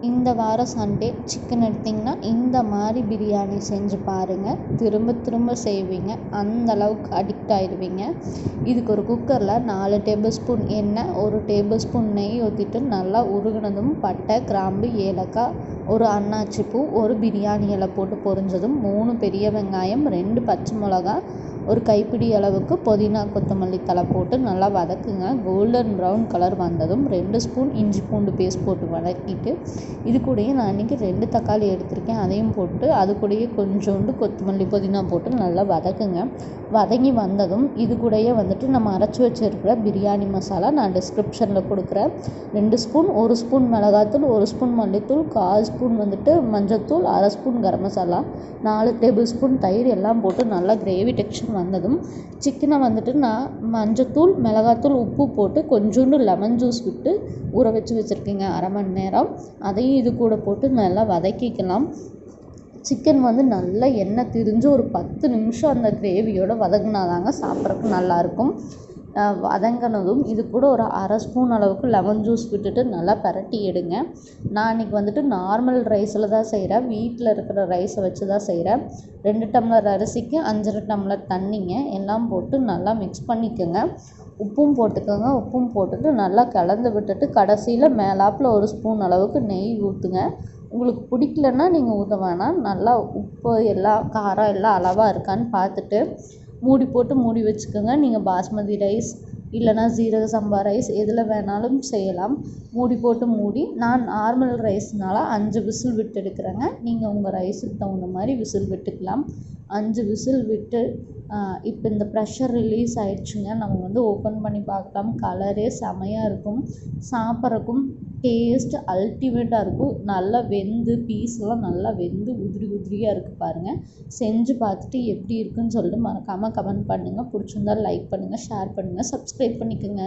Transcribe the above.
இந்த வாரம் Sunday chicken எடுத்திங்கன்னா இந்த மாதிரி பிரியாணி செஞ்சு பாருங்கள். திரும்ப திரும்ப செய்வீங்க, அந்தளவுக்கு அடிக்ட் ஆகிடுவீங்க. இதுக்கு ஒரு குக்கரில் 4 டேபிள் ஸ்பூன் எண்ணெய், 1 டேபிள் ஸ்பூன் நெய் ஊற்றிட்டு நல்லா உருகுனதும் பட்டை, கிராம்பு, ஏலக்காய், ஒரு அன்னாச்சி பூ, ஒரு பிரியாணி இலை போட்டு பொரிஞ்சதும் 3 பெரிய வெங்காயம், 2 பச்சை மிளகா, ஒரு கைப்பிடி அளவுக்கு புதினா கொத்தமல்லி தழை போட்டு நல்லா வதக்குங்க. கோல்டன் ப்ரௌன் கலர் வந்ததும் 2 ஸ்பூன் இஞ்சி பூண்டு பேஸ்ட் போட்டு வதக்கிட்டு, இது கூடயே நான் இன்றைக்கி 2 தக்காளி எடுத்திருக்கேன், அதையும் போட்டு அது கூடயே கொஞ்சோண்டு கொத்தமல்லி புதினா போட்டு நல்லா வதக்குங்க. வதங்கி வந்ததும் இது கூடயே நம்ம அரைச்சி வச்சுருக்கிற பிரியாணி மசாலா நான் டிஸ்கிரிப்ஷனில் கொடுக்குறேன். 2 ஸ்பூன், 1 ஸ்பூன் மிளகாத்தூள், 1 ஸ்பூன் மல்லித்தூள், 1/4 ஸ்பூன் மஞ்சள்தூள், 1/2 spoon garam masala, 4 table spoon தயிர் எல்லாம் போட்டு நல்லா கிரேவி டெக்ஸ்சர் வந்ததும் சிக்கனை நான் மஞ்சள்தூள், மிளகாத்தூள், உப்பு போட்டு கொஞ்சோண்டு லெமன் ஜூஸ் விட்டு ஊற வச்சுருக்கேங்க 1/2 மணி நேரம். அதையும் இது கூட போட்டு நல்லா வதக்கிக்கலாம். சிக்கன் நல்லா எண்ணெய் திரிஞ்சு ஒரு 10 நிமிஷம் அந்த கிரேவியோடு வதங்கினாதாங்க சாப்பிட்றதுக்கு நல்லாயிருக்கும். வதங்கினதும் இது கூட ஒரு 1/2 ஸ்பூன் அளவுக்கு லெமன் ஜூஸ் விட்டுட்டு நல்லா பரட்டி எடுங்க. நான் இன்றைக்கி நார்மல் ரைஸில் தான் செய்கிறேன், வீட்டில் இருக்கிற ரைஸை வச்சு தான் செய்கிறேன். 2 டம்ளர் அரிசிக்கு 5 டம்ளர் தண்ணிங்க, எல்லாம் போட்டு நல்லா மிக்ஸ் பண்ணிக்கோங்க. உப்பும் போட்டுக்கோங்க. உப்பும் போட்டுட்டு நல்லா கலந்து விட்டுட்டு கடைசியில் மேலாப்பில் 1 ஸ்பூன் அளவுக்கு நெய் ஊற்றுங்க. உங்களுக்கு பிடிக்கலன்னா நீங்கள் ஊற்ற வேணாம். நல்லா உப்பு எல்லாம் காரம் எல்லாம் அளவாக இருக்கான்னு பார்த்துட்டு மூடி போட்டு மூடி வச்சுக்கோங்க. நீங்கள் பாஸ்மதி ரைஸ் இல்லைனா ஜீரக சம்பா ரைஸ் எதில் வேணாலும் செய்யலாம். மூடி போட்டு மூடி, நான் நார்மல் ரைஸ்னால் 5 விசில் விட்டு எடுக்கிறேங்க. நீங்கள் உங்கள் ரைஸுக்கு தகுந்த மாதிரி விசில் விட்டுக்கலாம். 5 விசில் விட்டு இப்போ இந்த ப்ரெஷர் ரிலீஸ் ஆகிடுச்சுங்க. நம்ம ஓப்பன் பண்ணி பார்க்கலாம். கலரே செமையாக இருக்கும், சாப்பிட்றக்கும் டேஸ்ட் அல்டிமேட்டாக இருக்கும். நல்லா வெந்து பீஸ்லாம் நல்லா வெந்து உதிரி உதிரியாக இருக்குது பாருங்கள். செஞ்சு பார்த்துட்டு எப்படி இருக்குன்னு சொல்லிட்டு மறக்காமல் கமெண்ட் பண்ணுங்கள். பிடிச்சிருந்தால் லைக் பண்ணுங்கள், ஷேர் பண்ணுங்கள், சப்ஸ்கிரைப் பண்ணிக்கோங்க.